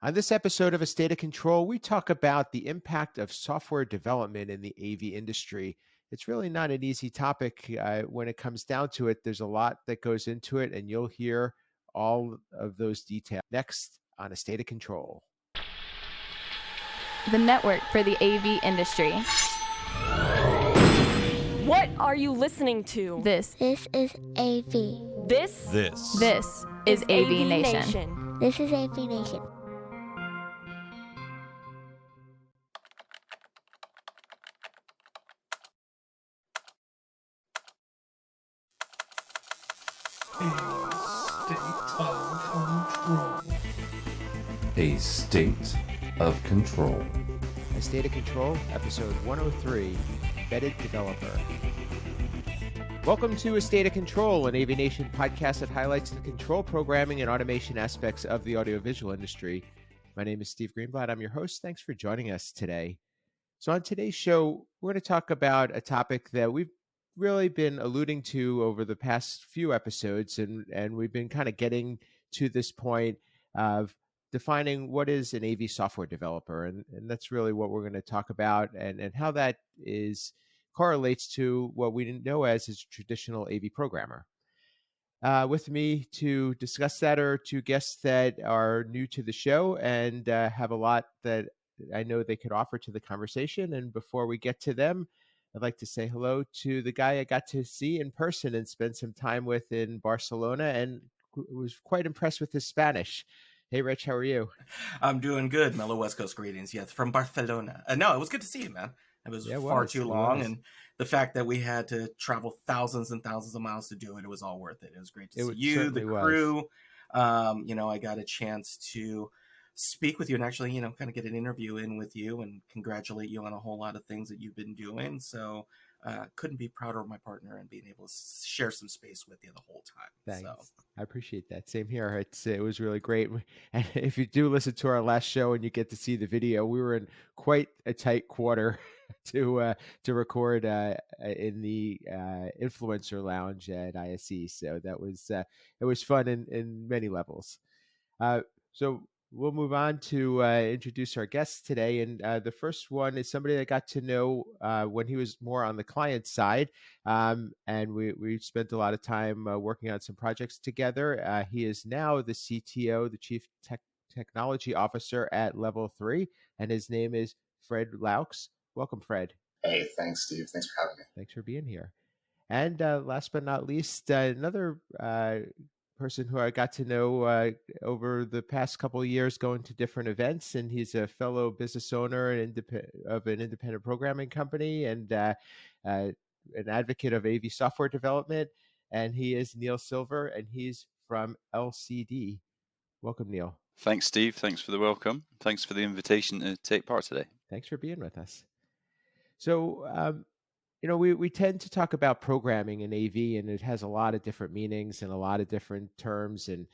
On this episode of A State of Control, we talk about the impact of software development in the AV industry. It's really not an easy topic when it comes down to it. There's a lot that goes into it, and you'll hear all of those details next on A State of Control. The network for the AV industry. What are you listening to? This is AV. This is AVNation. This is AVNation. A State of Control. A State of Control, episode 103, Embedded Developer. Welcome to A State of Control, an AVNation podcast that highlights the control programming and automation aspects of the audiovisual industry. My name is Steve Greenblatt. I'm your host. Thanks for joining us today. So on today's show, we're going to talk about a topic that we've really been alluding to over the past few episodes, and we've been kind of getting to this point of defining what is an AV software developer, and that's really what we're going to talk about, and how that correlates to what we know as a traditional AV programmer. With me to discuss that are two guests that are new to the show and have a lot that I know they could offer to the conversation. And before we get to them, I'd like to say hello to the guy I got to see in person and spend some time with in Barcelona, and was quite impressed with his Spanish. Hey, Rich, how are you? I'm doing good. Mellow West Coast greetings. Yes, from Barcelona. No, it was good to see you, man. It was far too long. And the fact that we had to travel thousands and thousands of miles to do it, it was all worth it. It was great to see you, the crew. I got a chance to speak with you and actually, kind of get an interview in with you and congratulate you on a whole lot of things that you've been doing. So couldn't be prouder of my partner and being able to share some space with you the whole time. Thanks. So. I appreciate that. Same here. It was really great. And if you do listen to our last show and you get to see the video, we were in quite a tight quarter to record in the influencer lounge at ISE. So that was it was fun in many levels. So we'll move on to introduce our guests today. And the first one is somebody that got to know when he was more on the client side. And we spent a lot of time working on some projects together. He is now the CTO, the Chief Technology Officer at Level 3. And his name is Fred Loucks. Welcome, Fred. Hey, thanks, Steve. Thanks for having me. Thanks for being here. And last but not least, another person who I got to know over the past couple of years going to different events, and he's a fellow business owner of an independent programming company and an advocate of AV software development, and he is Neil Silver, and he's from LCD. Welcome, Neil. Thanks, Steve. Thanks for the welcome. Thanks for the invitation to take part today. Thanks for being with us. So, we tend to talk about programming in AV, and it has a lot of different meanings and a lot of different terms. And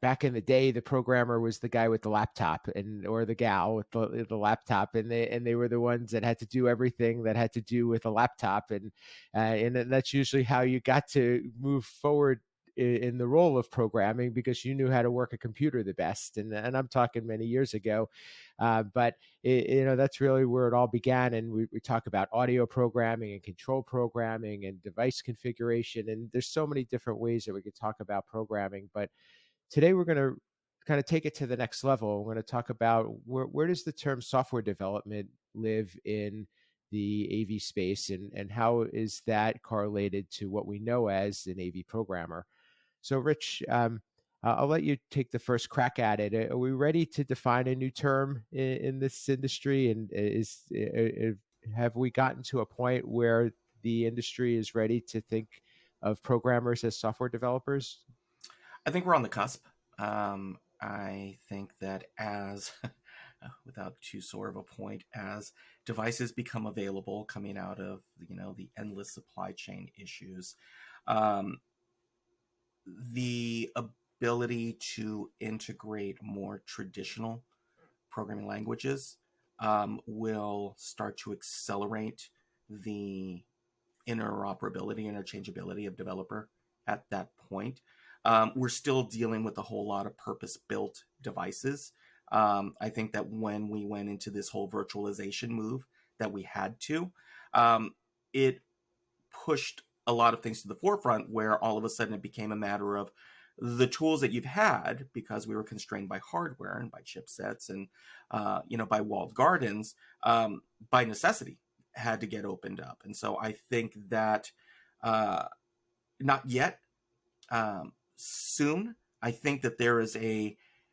back in the day, the programmer was the guy with the laptop, or the gal with the laptop, and they were the ones that had to do everything that had to do with a laptop, and that's usually how you got to move forward in the role of programming, because you knew how to work a computer the best. And I'm talking many years ago, but that's really where it all began. And we talk about audio programming and control programming and device configuration. And there's so many different ways that we could talk about programming. But today we're going to kind of take it to the next level. We're going to talk about where does the term software development live in the AV space, and how is that correlated to what we know as an AV programmer. So, Rich, I'll let you take the first crack at it. Are we ready to define a new term in this industry? And have we gotten to a point where the industry is ready to think of programmers as software developers? I think we're on the cusp. I think that as, without too sore of a point, as devices become available coming out of, the endless supply chain issues, the ability to integrate more traditional programming languages will start to accelerate the interoperability, interchangeability of developer at that point. we're still dealing with a whole lot of purpose-built devices. I think that when we went into this whole virtualization move that we had to, it pushed a lot of things to the forefront where all of a sudden it became a matter of the tools that you've had, because we were constrained by hardware and by chipsets and, by walled gardens, by necessity had to get opened up. And so I think that not yet, soon, I think that there is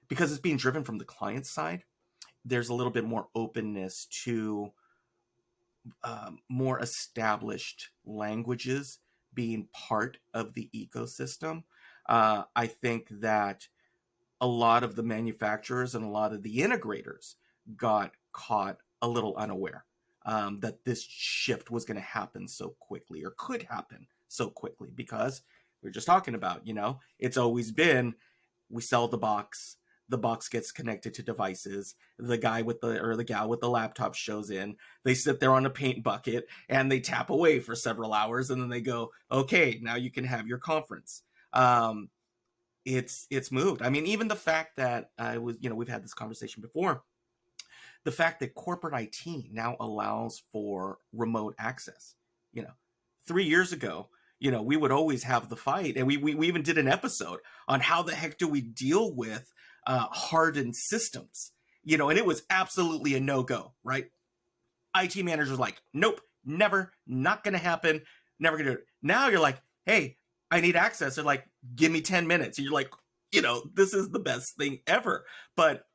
because it's being driven from the client side, there's a little bit more openness to more established languages being part of the ecosystem. I think that a lot of the manufacturers and a lot of the integrators got caught a little unaware that this shift was going to happen so quickly, or could happen so quickly, because we were just talking about, it's always been, we sell the box gets connected to devices, the guy or the gal with the laptop shows in, they sit there on a paint bucket and they tap away for several hours, and then they go, okay, now you can have your conference. It's moved. I mean, even the fact that we've had this conversation before, the fact that corporate IT now allows for remote access. 3 years ago, we would always have the fight, and we even did an episode on how the heck do we deal with hardened systems, and it was absolutely a no-go, right? IT managers like, nope, never, not going to happen, never going to do it. Now you're like, hey, I need access. They're like, give me 10 minutes. And you're like, this is the best thing ever. But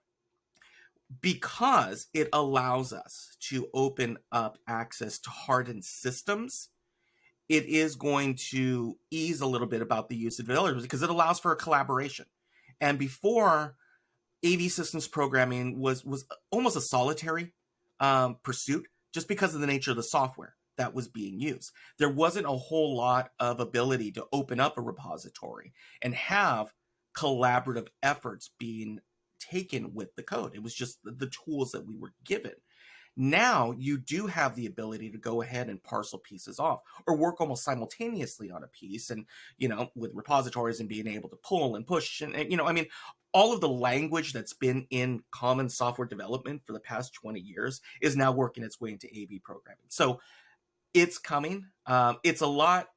because it allows us to open up access to hardened systems, it is going to ease a little bit about the use of developers, because it allows for a collaboration. And before, AV systems programming was almost a solitary pursuit, just because of the nature of the software that was being used. There wasn't a whole lot of ability to open up a repository and have collaborative efforts being taken with the code. It was just the tools that we were given. Now you do have the ability to go ahead and parcel pieces off, or work almost simultaneously on a piece, and with repositories and being able to pull and push, and all of the language that's been in common software development for the past 20 years is now working its way into AV programming. So it's coming. It's a lot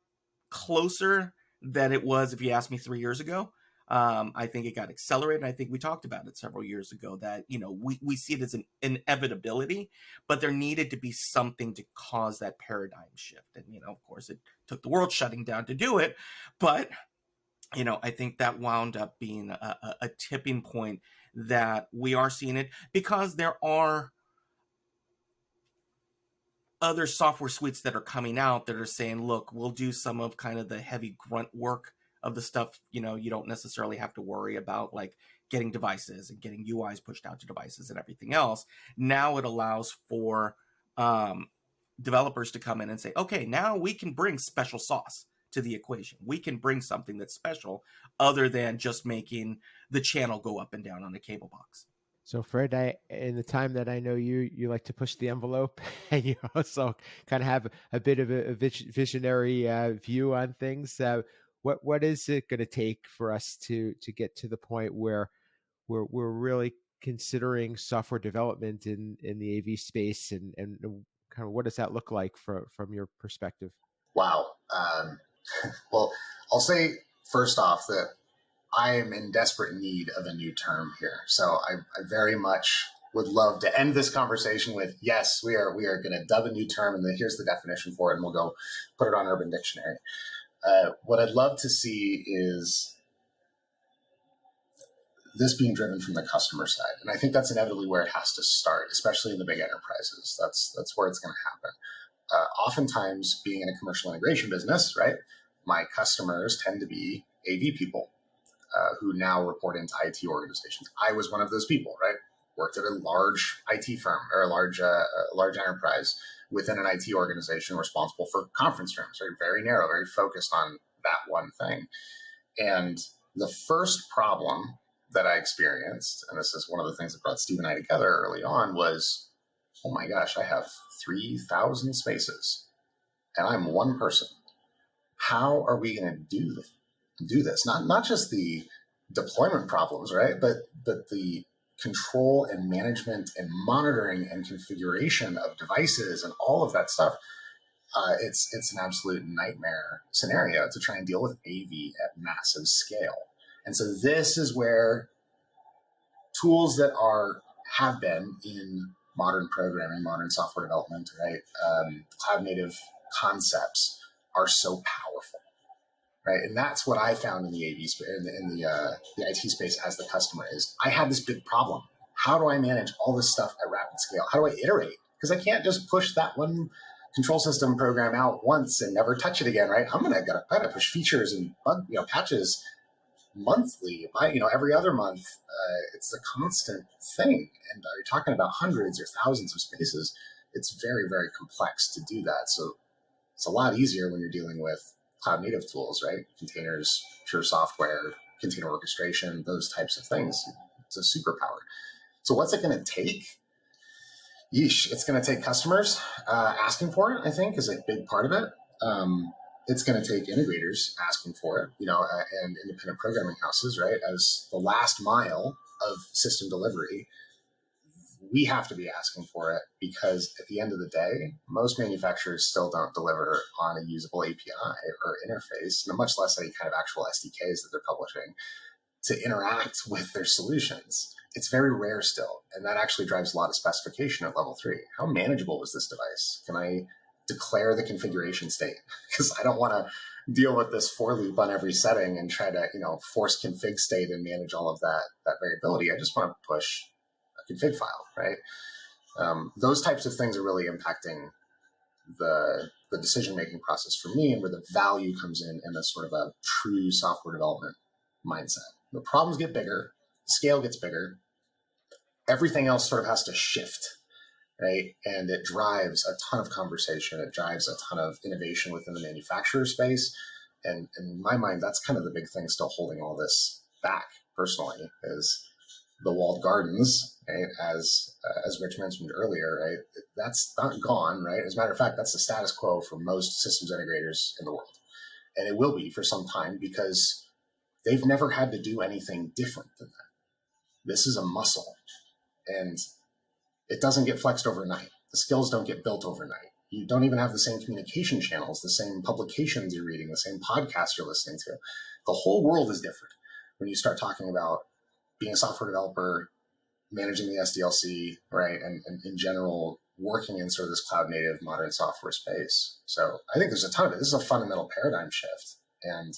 closer than it was, if you asked me, 3 years ago. I think it got accelerated. I think we talked about it several years ago that, we see it as an inevitability, but there needed to be something to cause that paradigm shift. And, of course, it took the world shutting down to do it. But, I think that wound up being a tipping point that we are seeing it, because there are other software suites that are coming out that are saying, look, we'll do some of kind of the heavy grunt work of the stuff, you don't necessarily have to worry about, like getting devices and getting UIs pushed out to devices and everything else. Now it allows for developers to come in and say, okay, now we can bring special sauce to the equation. We can bring something that's special other than just making the channel go up and down on a cable box. So Fred, in the time that I know you like to push the envelope, and you also kind of have a bit of a visionary view on things. What is it going to take for us to get to the point where we're really considering software development in the AV space, and kind of what does that look like from your perspective? Wow. Well, I'll say first off that I am in desperate need of a new term here. So I very much would love to end this conversation with, yes, we are going to dub a new term, and then here's the definition for it, and we'll go put it on Urban Dictionary. What I'd love to see is this being driven from the customer side. And I think that's inevitably where it has to start, especially in the big enterprises. That's where it's going to happen. Oftentimes, being in a commercial integration business, right, my customers tend to be AV people who now report into IT organizations. I was one of those people, right? Worked at a large IT firm, or a large enterprise within an IT organization responsible for conference rooms, right? Very narrow, very focused on that one thing. And the first problem that I experienced, and this is one of the things that brought Steve and I together early on, was, oh my gosh, I have 3,000 spaces and I'm one person. How are we going to do do this. Not just the deployment problems, right? But the control and management and monitoring and configuration of devices and all of that stuff. It's an absolute nightmare scenario to try and deal with AV at massive scale. And so this is where tools that have been in modern programming, modern software development, right, cloud native concepts are so powerful, right? And that's what I found in the AV space, in the IT space as the customer is, I had this big problem. How do I manage all this stuff at rapid scale? How do I iterate? Because I can't just push that one control system program out once and never touch it again, right? I gotta push features and patches monthly, every other month. It's a constant thing, and you're talking about hundreds or thousands of spaces. It's very, very complex to do that. So it's a lot easier when you're dealing with cloud native tools, right? Containers, pure software, container orchestration, those types of things. It's a superpower. So what's it going to take? Yeesh, it's going to take customers asking for it, I think, is a big part of it. It's going to take integrators asking for it, and independent programming houses, right? As the last mile of system delivery, we have to be asking for it, because at the end of the day, most manufacturers still don't deliver on a usable API or interface, much less any kind of actual SDKs that they're publishing to interact with their solutions. It's very rare still, and that actually drives a lot of specification at level 3. How manageable was this device? Can I declare the configuration state? Because I don't want to deal with this for loop on every setting and try to, force config state and manage all of that variability. I just want to push a config file, right? Those types of things are really impacting the decision-making process for me, and where the value comes in a sort of a true software development mindset. The problems get bigger, the scale gets bigger, everything else sort of has to shift, right? And it drives a ton of conversation. It drives a ton of innovation within the manufacturer space. And in my mind, that's kind of the big thing still holding all this back personally, is the walled gardens, right? As Rich mentioned earlier, right? That's not gone, right? As a matter of fact, that's the status quo for most systems integrators in the world. And it will be for some time, because they've never had to do anything different than that. This is a muscle, and it doesn't get flexed overnight. The skills don't get built overnight. You don't even have the same communication channels, the same publications you're reading, the same podcasts you're listening to. The whole world is different when you start talking about being a software developer, managing the SDLC, right? And in general, working in sort of this cloud native modern software space. So I think there's a ton of it. This is a fundamental paradigm shift, and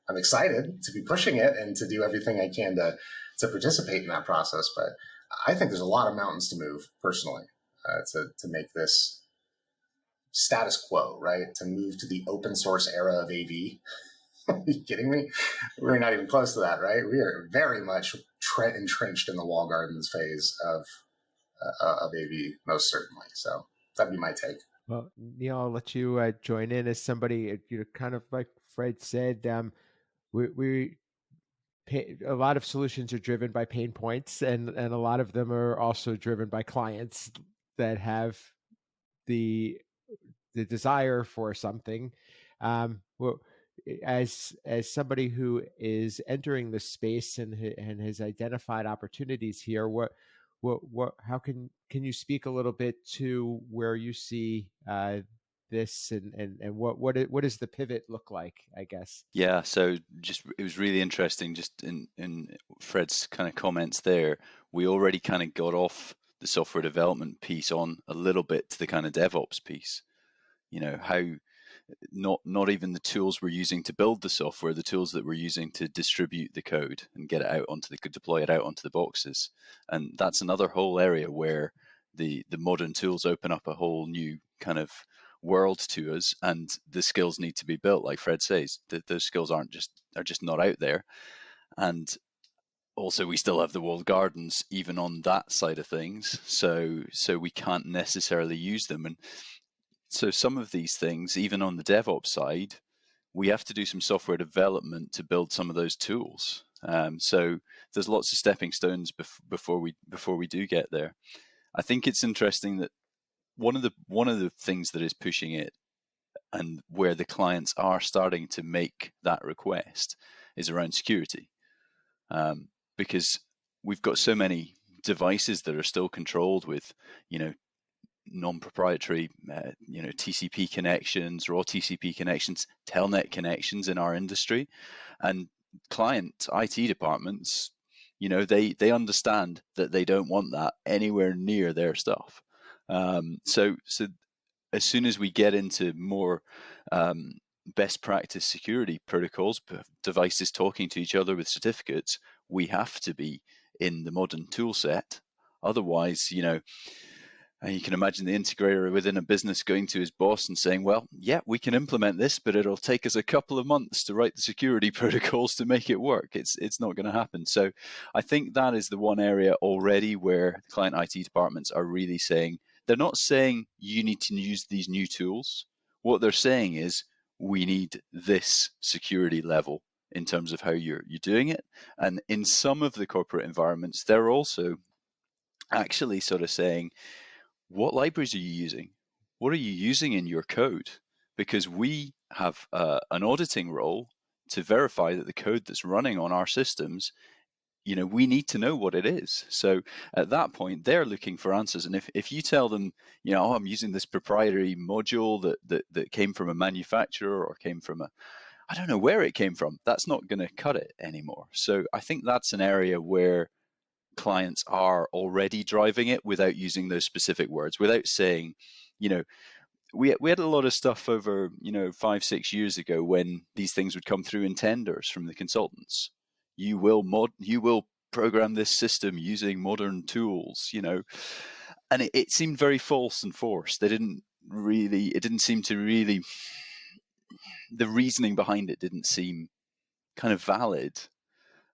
I'm excited to be pushing it and to do everything I can to participate in that process. But I think there's a lot of mountains to move personally to make this status quo, right? To move to the open source era of AV. Are you kidding me? We're not even close to that, right? We are very much entrenched in the wall gardens phase of AV, most certainly. So that'd be my take. Well, Neil, I'll let you join in as somebody, kind of like Fred said, a lot of solutions are driven by pain points, and a lot of them are also driven by clients that have the desire for something. Well, as somebody who is entering the space and has identified opportunities here, how can you speak a little bit to where you see this and what does the pivot look like, I guess? Yeah, so it was really interesting just in Fred's kind of comments there. We already kind of got off the software development piece on a little bit to the kind of DevOps piece. How not even the tools we're using to build the software, the tools that we're using to distribute the code and get it out deploy it out onto the boxes. And that's another whole area where the modern tools open up a whole new kind of world to us, and the skills need to be built. Like Fred says, those skills are just not out there. And also, we still have the walled gardens even on that side of things, so we can't necessarily use them. And so some of these things, even on the DevOps side, we have to do some software development to build some of those tools. So there's lots of stepping stones before we do get there. I think it's interesting that one of the things that is pushing it, and where the clients are starting to make that request, is around security, because we've got so many devices that are still controlled with, non-proprietary, TCP connections, raw TCP connections, telnet connections in our industry, and client IT departments, they understand that they don't want that anywhere near their stuff. So as soon as we get into more best practice security protocols, devices talking to each other with certificates, we have to be in the modern tool set. Otherwise, you can imagine the integrator within a business going to his boss and saying, well, yeah, we can implement this, but it'll take us a couple of months to write the security protocols to make it work. It's not going to happen. So I think that is the one area already where client IT departments are really saying, they're not saying you need to use these new tools. What they're saying is we need this security level in terms of how you're doing it. And in some of the corporate environments, they're also actually sort of saying, what libraries are you using? What are you using in your code? Because we have an auditing role to verify that the code that's running on our systems, we need to know what it is. So at that point, they're looking for answers. And if you tell them, I'm using this proprietary module that came from a manufacturer or came from I don't know where it came from, that's not going to cut it anymore. So I think that's an area where clients are already driving it without using those specific words, without saying, we had a lot of stuff over, 5-6 years ago when these things would come through in tenders from the consultants. You will program this system using modern tools, and it seemed very false and forced. It didn't seem to really, the reasoning behind it didn't seem kind of valid.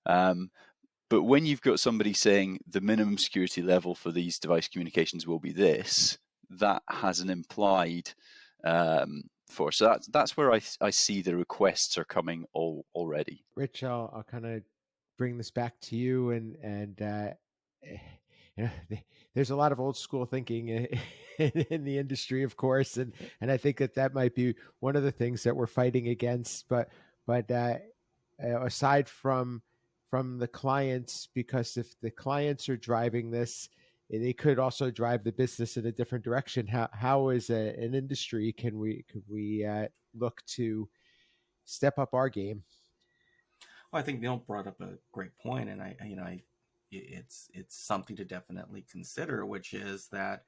But when you've got somebody saying the minimum security level for these device communications will be this, that has an implied force. So that's where I see the requests are coming already. Rich, I'll kind of bring this back to you, and there's a lot of old school thinking in the industry, of course, and I think that might be one of the things that we're fighting against. But aside from the clients, because if the clients are driving this, they could also drive the business in a different direction. How as an industry could we look to step up our game? Well, I think Neil brought up a great point, and it's something to definitely consider, which is that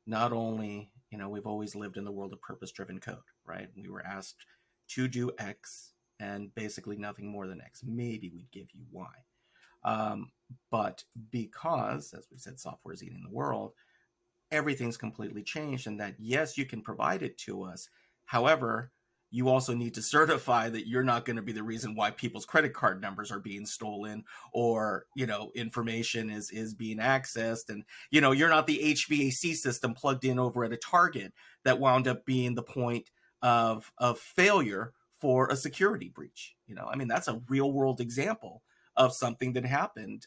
not only, we've always lived in the world of purpose-driven code, right? We were asked to do X and basically nothing more than X. Maybe we'd give you Y. But because, as we said, software is eating the world, everything's completely changed, and that, yes, you can provide it to us. However, you also need to certify that you're not going to be the reason why people's credit card numbers are being stolen, or, information is being accessed. And, you're not the HVAC system plugged in over at a Target that wound up being the point of failure for a security breach. That's a real world example of something that happened,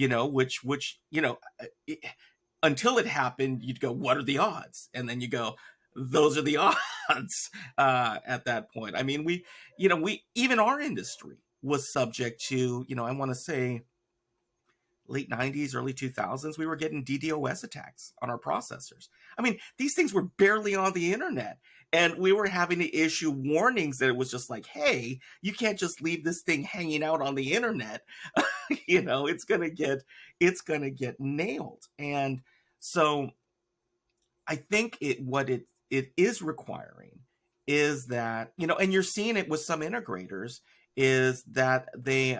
which until it happened, you'd go, what are the odds? And then you go, those are the odds at that point. We even our industry was subject to, I want to say late 90s, early 2000s, we were getting DDoS attacks on our processors. These things were barely on the internet, and we were having to issue warnings that it was just like, hey, you can't just leave this thing hanging out on the internet. It's going to get nailed. And so I think what it is requiring is that, and you're seeing it with some integrators, is that they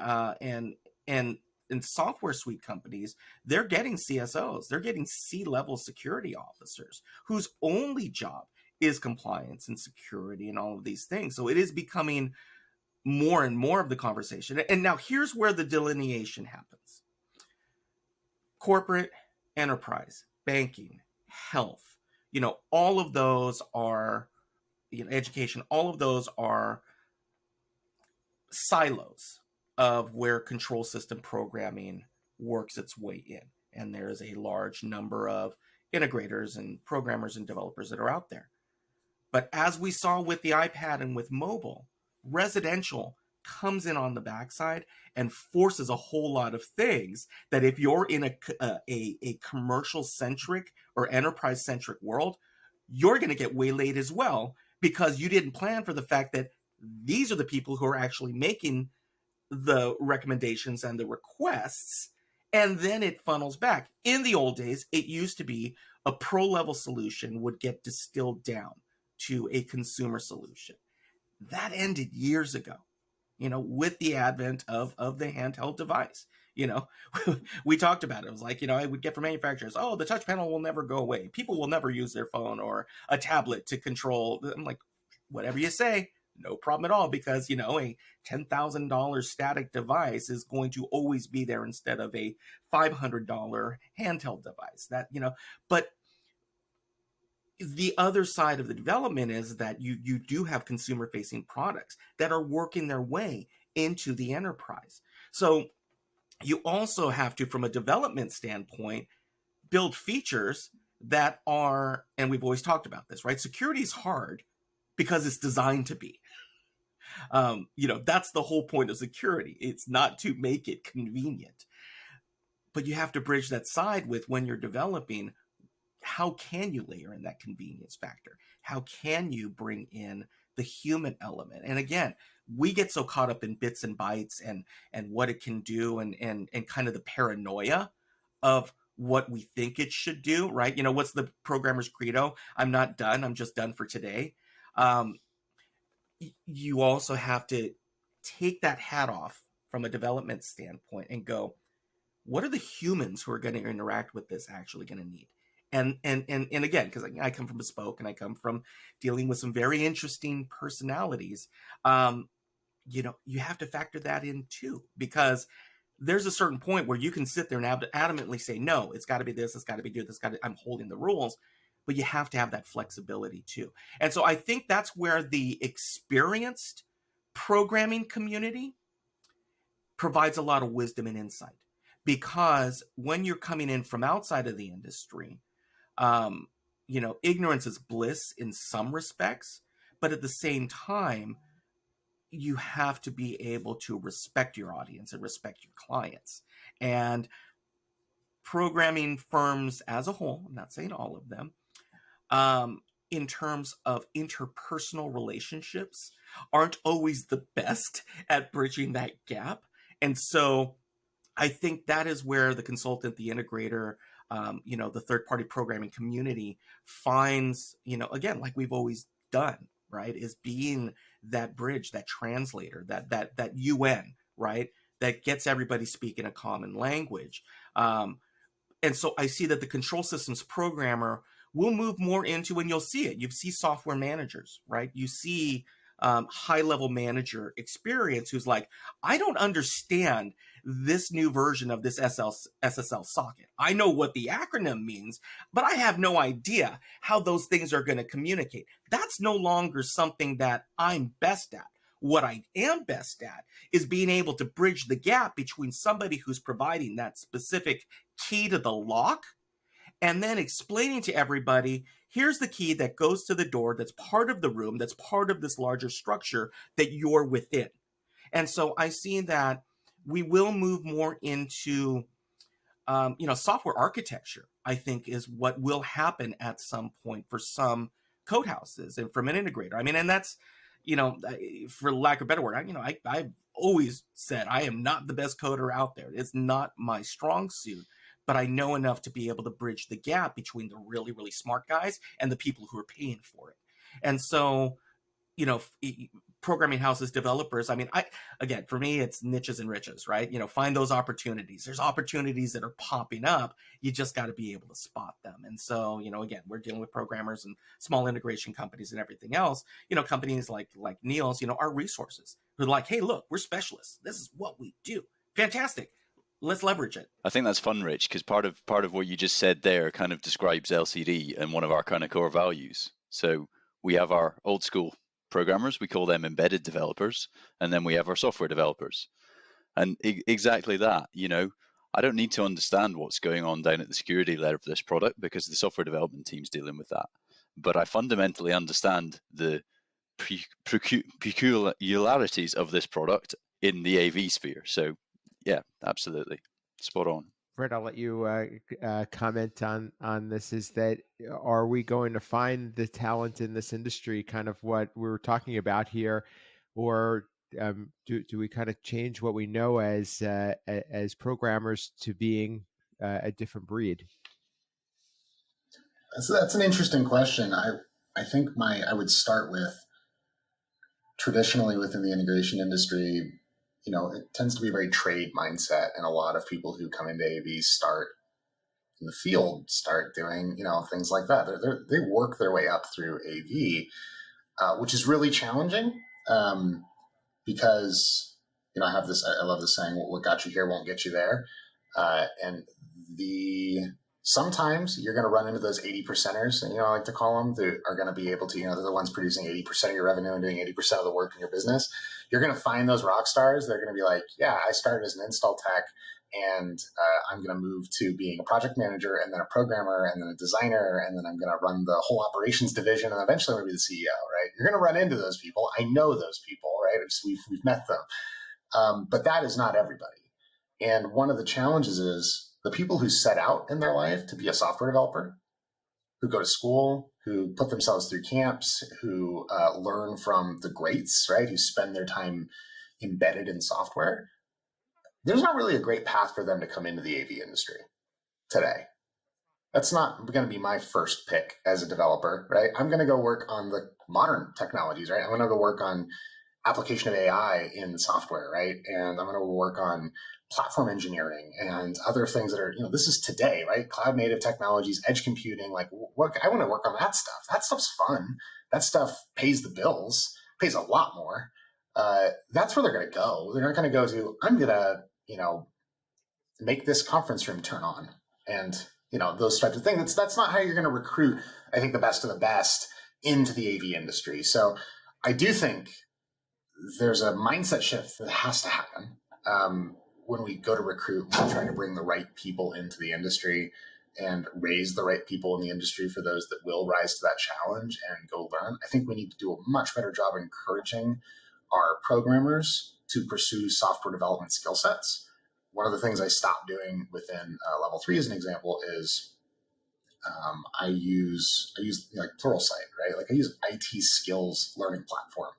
and software suite companies, they're getting CSOs, they're getting C-level security officers whose only job is compliance and security and all of these things. So it is becoming more and more of the conversation. And now here's where the delineation happens. Corporate, enterprise, banking, health, all of those are, education, all of those are silos of where control system programming works its way in. And there's a large number of integrators and programmers and developers that are out there. But as we saw with the iPad and with mobile, residential comes in on the backside and forces a whole lot of things that if you're in a commercial centric or enterprise centric world, you're going to get waylaid as well, because you didn't plan for the fact that these are the people who are actually making the recommendations and the requests, and then it funnels back. In the old days, it used to be a pro level solution would get distilled down to a consumer solution. That ended years ago, with the advent of the handheld device. We talked about it. It was like, I would get from manufacturers, oh, the touch panel will never go away. People will never use their phone or a tablet to control. I'm like, whatever you say, no problem at all, because, a $10,000 static device is going to always be there instead of a $500 handheld device. But the other side of the development is that you do have consumer facing products that are working their way into the enterprise. So you also have to, from a development standpoint, build features that are, and we've always talked about this, right? Security is hard because it's designed to be. That's the whole point of security. It's not to make it convenient. But you have to bridge that side with, when you're developing, how can you layer in that convenience factor? How can you bring in the human element? And again, we get so caught up in bits and bytes and what it can do and kind of the paranoia of what we think it should do, right? What's the programmer's credo? I'm not done. I'm just done for today. You also have to take that hat off from a development standpoint and go, what are the humans who are going to interact with this actually going to need? And again, because I come from bespoke and I come from dealing with some very interesting personalities, you have to factor that in too, because there's a certain point where you can sit there and adamantly say, no, it's got to be this, it's got to be good, I'm holding the rules, but you have to have that flexibility too. And so I think that's where the experienced programming community provides a lot of wisdom and insight, because when you're coming in from outside of the industry, ignorance is bliss in some respects, but at the same time, you have to be able to respect your audience and respect your clients. And programming firms as a whole, I'm not saying all of them, in terms of interpersonal relationships, aren't always the best at bridging that gap. And so I think that is where the consultant, the integrator, the third-party programming community finds, again, like we've always done, right, is being that bridge, that translator, that UN, right, that gets everybody speaking a common language. And so I see that the control systems programmer will move more into, and you'll see it. You see software managers, right? You see high-level manager experience who's like, I don't understand this new version of this SSL socket. I know what the acronym means, but I have no idea how those things are going to communicate. That's no longer something that I'm best at. What I am best at is being able to bridge the gap between somebody who's providing that specific key to the lock and then explaining to everybody, here's the key that goes to the door that's part of the room, that's part of this larger structure that you're within. And so I see that we will move more into, software architecture, I think, is what will happen at some point for some code houses and from an integrator. I mean, and that's, for lack of a better word, I've always said I am not the best coder out there. It's not my strong suit. But I know enough to be able to bridge the gap between the really, really smart guys and the people who are paying for it. And so, programming houses, developers, for me, it's niches and riches, right? Find those opportunities. There's opportunities that are popping up. You just got to be able to spot them. And so, again, we're dealing with programmers and small integration companies and everything else. Companies like Neil's, are resources who are like, hey, look, we're specialists. This is what we do. Fantastic. Let's leverage it. I think that's fun, Rich, because part of what you just said there kind of describes LCD and one of our kind of core values. So we have our old school programmers, we call them embedded developers, and then we have our software developers. And exactly that, I don't need to understand what's going on down at the security layer of this product because the software development team's dealing with that. But I fundamentally understand the peculiarities of this product in the AV sphere. So, yeah, absolutely, spot on. Fred, I'll let you comment on this. Is that, are we going to find the talent in this industry, kind of what we're talking about here, or do we kind of change what we know as programmers to being a different breed? So that's an interesting question. I think I would start with, traditionally within the integration industry, it tends to be a very trade mindset, and a lot of people who come into AV start in the field, start doing, things like that. They work their way up through AV, which is really challenging, because, I have this, I love this saying, what got you here won't get you there. And sometimes you're going to run into those 80%ers, and I like to call them, that are going to be able to, they're the ones producing 80% of your revenue and doing 80% of the work in your business. You're going to find those rock stars. They're going to be like, yeah, I started as an install tech, and I'm going to move to being a project manager, and then a programmer, and then a designer, and then I'm going to run the whole operations division, and eventually I'm going to be the CEO, right? You're going to run into those people. I know those people, right? We've met them. But that is not everybody. And one of the challenges is the people who set out in their life to be a software developer, who go to school, who put themselves through camps, who learn from the greats, right? Who spend their time embedded in software. There's not really a great path for them to come into the AV industry today. That's not going to be my first pick as a developer, right? I'm going to go work on the modern technologies, right? I'm going to go work on application of AI in software, right? And I'm going to work on platform engineering and other things that are, this is today, right? Cloud native technologies, edge computing, like what I want to work on that stuff. That stuff's fun. That stuff pays the bills, pays a lot more. That's where they're going to go. They're not going to go to, I'm going to, make this conference room turn on, and, those types of things. That's not how you're going to recruit, I think, the best of the best into the AV industry. So I do think there's a mindset shift that has to happen. When we go to recruit, we're trying to bring the right people into the industry and raise the right people in the industry for those that will rise to that challenge and go learn. I think we need to do a much better job encouraging our programmers to pursue software development skill sets. One of the things I stopped doing within level 3, as an example, is I use like Pluralsight, right? Like I use IT skills learning platform,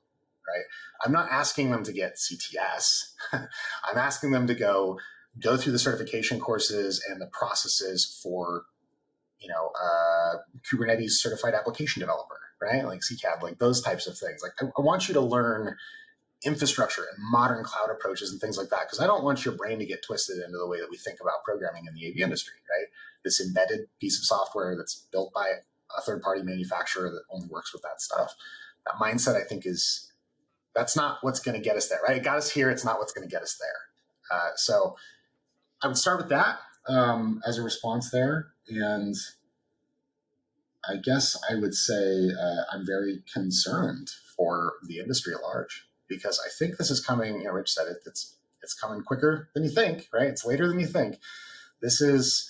right? I'm not asking them to get CTS. I'm asking them to go through the certification courses and the processes for, Kubernetes certified application developer, right? Like CCAD, like those types of things. Like I want you to learn infrastructure and modern cloud approaches and things like that, because I don't want your brain to get twisted into the way that we think about programming in the AV industry, right? This embedded piece of software that's built by a third-party manufacturer that only works with that stuff. That mindset, I think, that's not what's going to get us there, right? It got us here. It's not what's going to get us there. So I would start with that as a response there. And I guess I would say I'm very concerned for the industry at large, because I think this is coming, Rich said it, it's coming quicker than you think, right? It's later than you think. This is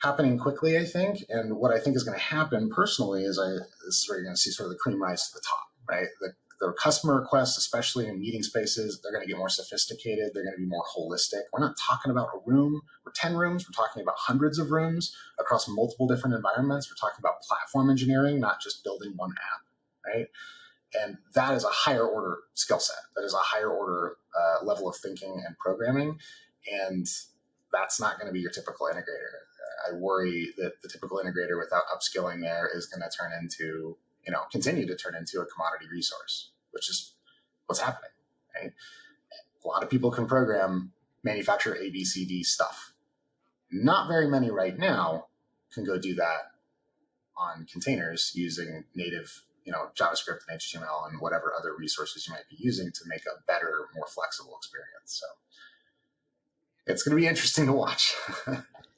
happening quickly, I think. And what I think is going to happen personally is this is where you're going to see sort of the cream rise to the top, right? The customer requests, especially in meeting spaces, they're going to get more sophisticated. They're going to be more holistic. We're not talking about a room or 10 rooms. We're talking about hundreds of rooms across multiple different environments. We're talking about platform engineering, not just building one app, right? And that is a higher order skill set. That is a higher order level of thinking and programming. And that's not going to be your typical integrator. I worry that the typical integrator without upskilling there is going to turn into, continue to turn into a commodity resource, which is what's happening, right? A lot of people can program, manufacture ABCD stuff. Not very many right now can go do that on containers using native, JavaScript and HTML and whatever other resources you might be using to make a better, more flexible experience. So it's going to be interesting to watch.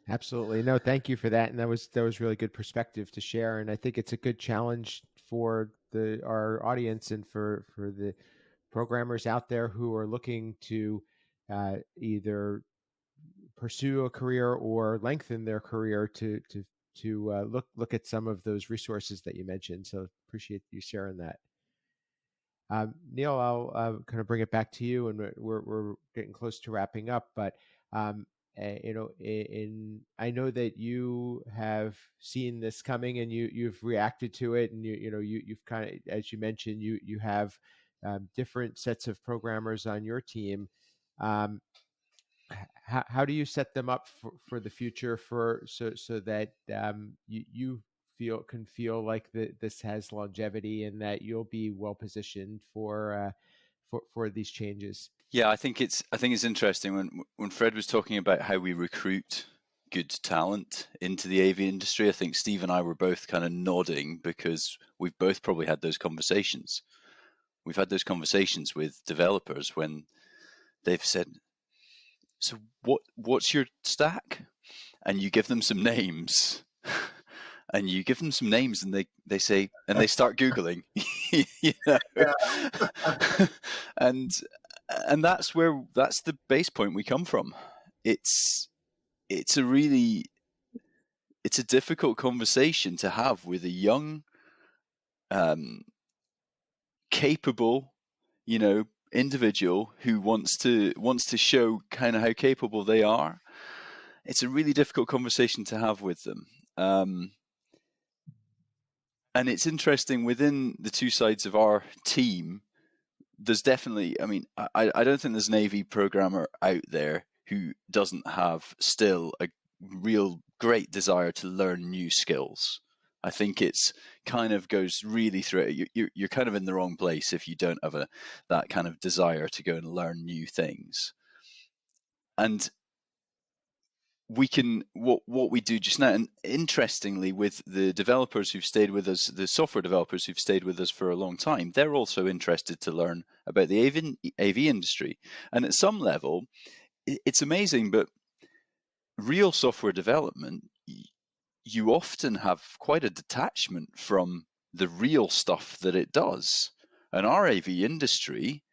Absolutely. No, thank you for that. And that was really good perspective to share. And I think it's a good challenge for our audience and for the programmers out there who are looking to either pursue a career or lengthen their career to look at some of those resources that you mentioned. So appreciate you sharing that. Neil, I'll kind of bring it back to you, and we're getting close to wrapping up. But I know that you have seen this coming, and you've reacted to it, and you've kind of, as you mentioned, you have different sets of programmers on your team. How do you set them up for the future, so that you can feel like this has longevity, and that you'll be well positioned for these changes? Yeah, I think it's interesting when Fred was talking about how we recruit good talent into the AV industry. I think Steve and I were both kind of nodding, because we've both probably had those conversations. We've had those conversations with developers when they've said, "So what's your stack?" And you give them some names. And you give them some names, and they say, and they start Googling, and that's the base point we come from. It's a difficult conversation to have with a young, capable, individual who wants to show kind of how capable they are. It's a really difficult conversation to have with them. And it's interesting, within the two sides of our team, there's definitely, I don't think there's an AV programmer out there who doesn't have still a real great desire to learn new skills. I think it's kind of goes really through it. You're kind of in the wrong place if you don't have that kind of desire to go and learn new things. And we can, what we do just now, and interestingly, with the developers who've stayed with us, the software developers who've stayed with us for a long time, they're also interested to learn about the AV industry. And at some level, it's amazing, but real software development, you often have quite a detachment from the real stuff that it does. And our AV industry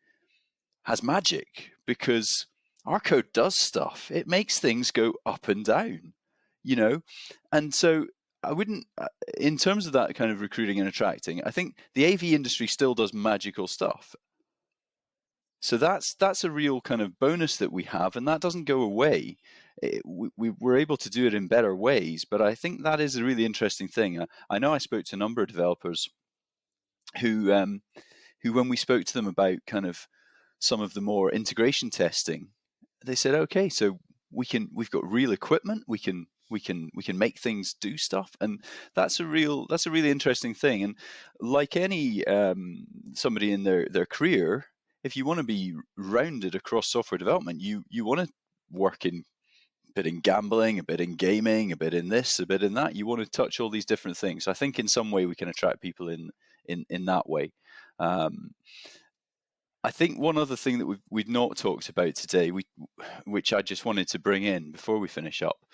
has magic, because our code does stuff. It makes things go up and down, And so I wouldn't, in terms of that kind of recruiting and attracting, I think the AV industry still does magical stuff. So that's a real kind of bonus that we have, and that doesn't go away. We're able to do it in better ways, but I think that is a really interesting thing. I know I spoke to a number of developers who when we spoke to them about kind of some of the more integration testing, they said, okay, so we've got real equipment, we can make things do stuff, and that's a really interesting thing. And like any somebody in their career, if you want to be rounded across software development, you want to work a bit in gambling, a bit in gaming, a bit in this, a bit in that. You want to touch all these different things. So I think in some way we can attract people in that way. I think one other thing that we've not talked about today, which I just wanted to bring in before we finish up,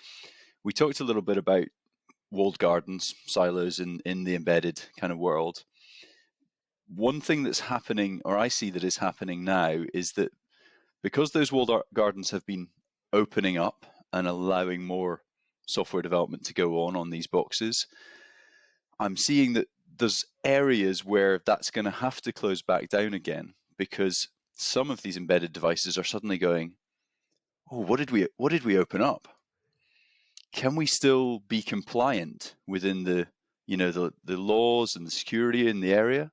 we talked a little bit about walled gardens, silos in the embedded kind of world. One thing that's happening, or I see that is happening now, is that because those walled gardens have been opening up and allowing more software development to go on these boxes, I'm seeing that there's areas where that's going to have to close back down again, because some of these embedded devices are suddenly going, oh, what did we open up? Can we still be compliant within the laws and the security in the area?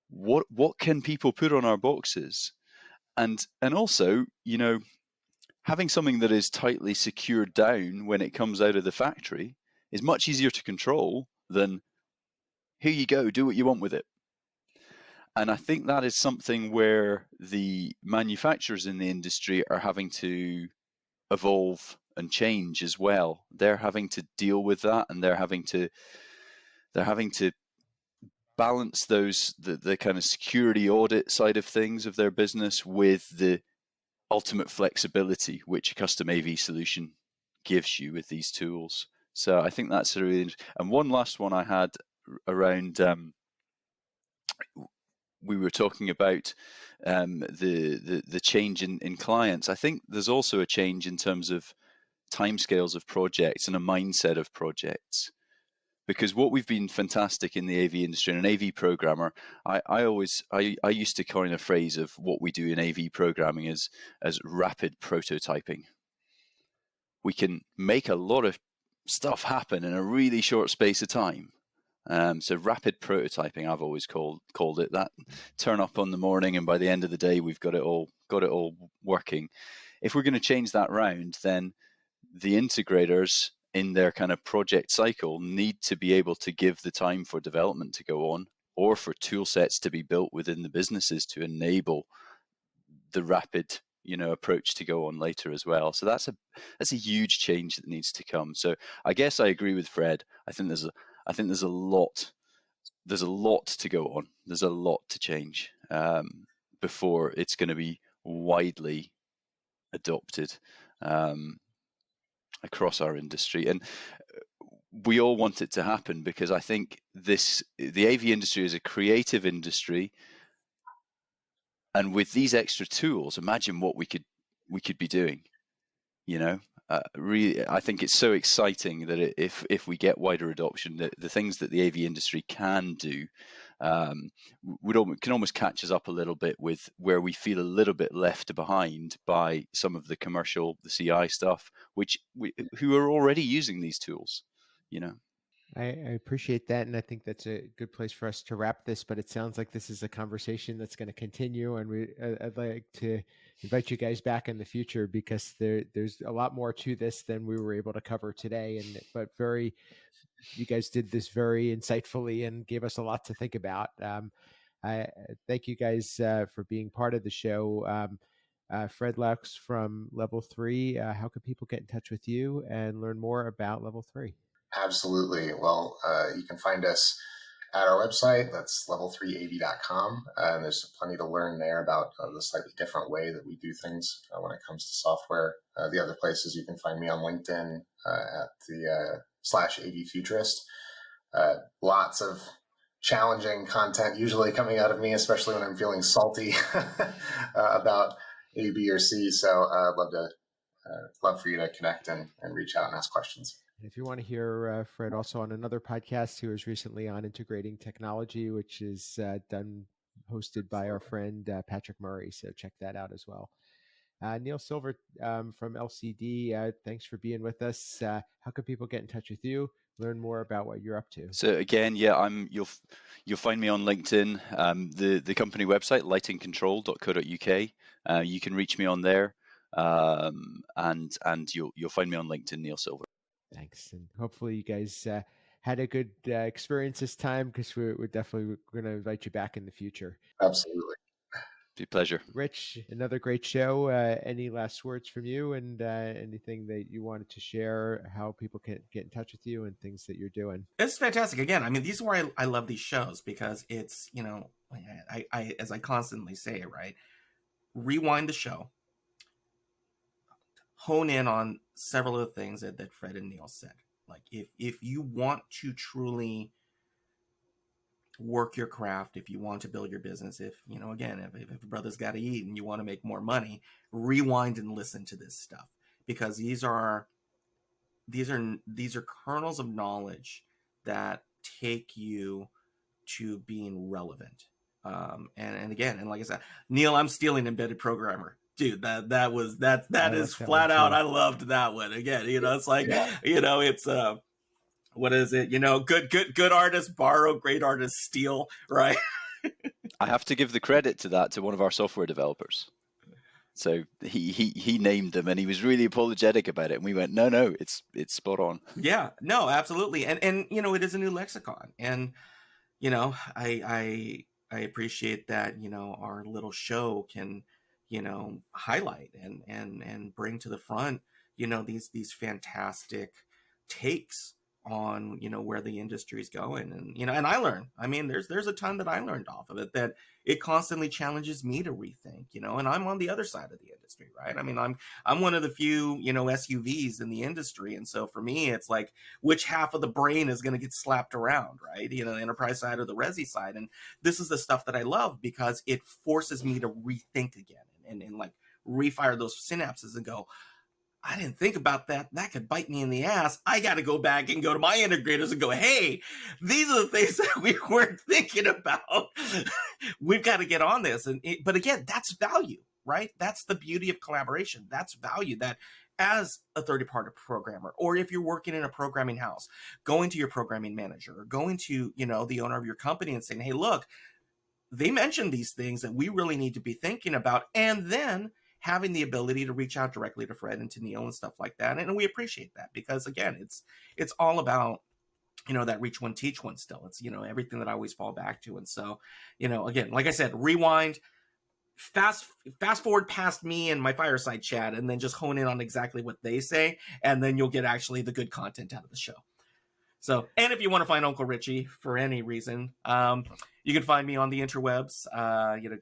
What can people put on our boxes? And also, having something that is tightly secured down when it comes out of the factory is much easier to control than, here you go, do what you want with it. And I think that is something where the manufacturers in the industry are having to evolve and change as well. They're having to deal with that, and they're having to balance the kind of security audit side of things of their business with the ultimate flexibility which a custom AV solution gives you with these tools. So I think that's a really, and one last one I had around, we were talking about the change in clients. I think there's also a change in terms of timescales of projects and a mindset of projects. Because what we've been fantastic in the AV industry, and an AV programmer, I used to coin a phrase of what we do in AV programming as rapid prototyping. We can make a lot of stuff happen in a really short space of time. So rapid prototyping, I've always called it that. Turn up on the morning, and by the end of the day, we've got it all working. If we're going to change that round, then the integrators in their kind of project cycle need to be able to give the time for development to go on, or for tool sets to be built within the businesses to enable the rapid, approach to go on later as well. So that's a huge change that needs to come. So I guess I agree with Fred. I think there's a lot to go on. There's a lot to change before it's going to be widely adopted across our industry. And we all want it to happen, because I think the AV industry is a creative industry, and with these extra tools, imagine what we could be doing. Really, I think it's so exciting that if we get wider adoption, the things that the AV industry can do can almost catch us up a little bit with where we feel a little bit left behind by some of the commercial, the CI stuff, who are already using these tools. I appreciate that, and I think that's a good place for us to wrap this. But it sounds like this is a conversation that's going to continue, and I'd like to invite you guys back in the future, because there's a lot more to this than we were able to cover today. But you guys did this very insightfully and gave us a lot to think about. I thank you guys for being part of the show. Fred Loucks from Level 3. How can people get in touch with you and learn more about Level 3? Absolutely. Well, you can find us at our website. That's level3av.com. And there's plenty to learn there about the slightly different way that we do things when it comes to software. The other places, you can find me on LinkedIn at the /AVFuturist. Lots of challenging content usually coming out of me, especially when I'm feeling salty about A, B, or C. So I'd love for you to connect and reach out and ask questions. If you want to hear Fred also on another podcast, he was recently on integrating technology, which is hosted by our friend Patrick Murray. So check that out as well. Neil Silver from LCD, thanks for being with us. How can people get in touch with you, learn more about what you're up to? So again, you'll find me on LinkedIn. The company website, lightingcontrol.co.uk. You can reach me on there, and you'll find me on LinkedIn, Neil Silver. Thanks, and hopefully you guys had a good experience this time, because we're definitely going to invite you back in the future. Absolutely. Be a pleasure. Rich, another great show. Any last words from you, and anything that you wanted to share, how people can get in touch with you and things that you're doing? It's fantastic. Again, I mean, these are where I love these shows, because it's, I as I constantly say, right, rewind the show, hone in on several of the things that Fred and Neil said. Like, if you want to truly work your craft, if you want to build your business, if a brother's got to eat and you want to make more money, rewind and listen to this stuff, because these are kernels of knowledge that take you to being relevant. And again, and like I said, Neil, I'm stealing Embedded Programmer. Dude, that is flat out. I loved that one. Again, it's like, it's what is it? Good artists borrow, great artists steal, right? I have to give the credit to one of our software developers. So he named them, and he was really apologetic about it. And we went, no, it's spot on. Yeah, no, absolutely. And it is a new lexicon. And, I appreciate that, our little show can, highlight and bring to the front, these fantastic takes on, where the industry is going. And, and I learn, I mean, there's a ton that I learned off of it, that it constantly challenges me to rethink, and I'm on the other side of the industry, right? I mean, I'm one of the few, SUVs in the industry. And so for me, it's like, which half of the brain is going to get slapped around, right? The enterprise side or the resi side. And this is the stuff that I love, because it forces me to rethink again and like refire those synapses and go, I didn't think about that. That could bite me in the ass. I got to go back and go to my integrators and go, hey, these are the things that we weren't thinking about. We've got to get on this. But again, that's value, right? That's the beauty of collaboration. That's value that as a third-party programmer, or if you're working in a programming house, going to your programming manager or going to, the owner of your company and saying, hey, look, they mentioned these things that we really need to be thinking about. And then having the ability to reach out directly to Fred and to Neil and stuff like that. And we appreciate that because, again, it's all about, that reach one, teach one still. It's, everything that I always fall back to. And so, again, like I said, rewind, fast forward past me and my fireside chat, and then just hone in on exactly what they say. And then you'll get actually the good content out of the show. So, and if you want to find Uncle Richie for any reason, you can find me on the interwebs.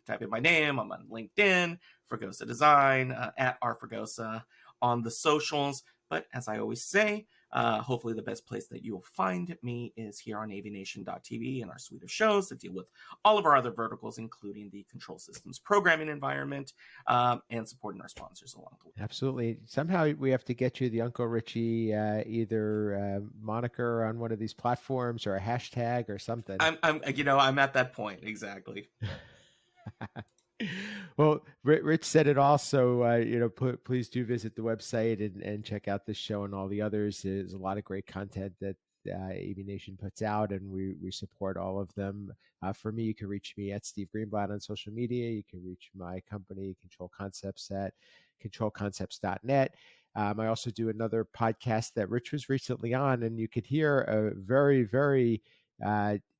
Type in my name. I'm on LinkedIn, Fregosa Design, at @rfregosa on the socials. But as I always say, hopefully the best place that you'll find me is here on AVNation.tv and our suite of shows that deal with all of our other verticals, including the control systems programming environment and supporting our sponsors along the way. Absolutely. Somehow we have to get you the Uncle Richie either moniker on one of these platforms or a hashtag or something. I'm at that point. Exactly. Well, Rich said it all. So, please do visit the website and check out this show and all the others. There's a lot of great content that AVNation puts out, and we support all of them. For me, you can reach me at Steve Greenblatt on social media. You can reach my company, Control Concepts, at controlconcepts.net. I also do another podcast that Rich was recently on, and you could hear a very, very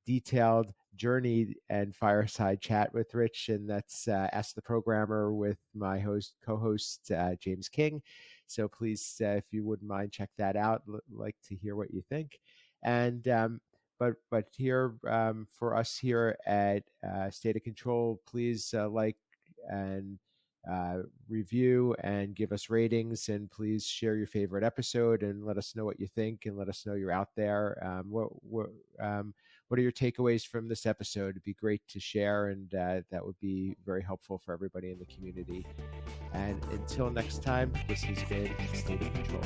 detailed journey and fireside chat with Rich, and that's Ask the Programmer with my co-host James King. So please, if you wouldn't mind, check that out. Like to hear what you think. And but here for us here at State of Control, please like and review and give us ratings, and please share your favorite episode and let us know what you think, and let us know you're out there. What are your takeaways from this episode? It'd be great to share, and that would be very helpful for everybody in the community. And until next time, this has been State of Control.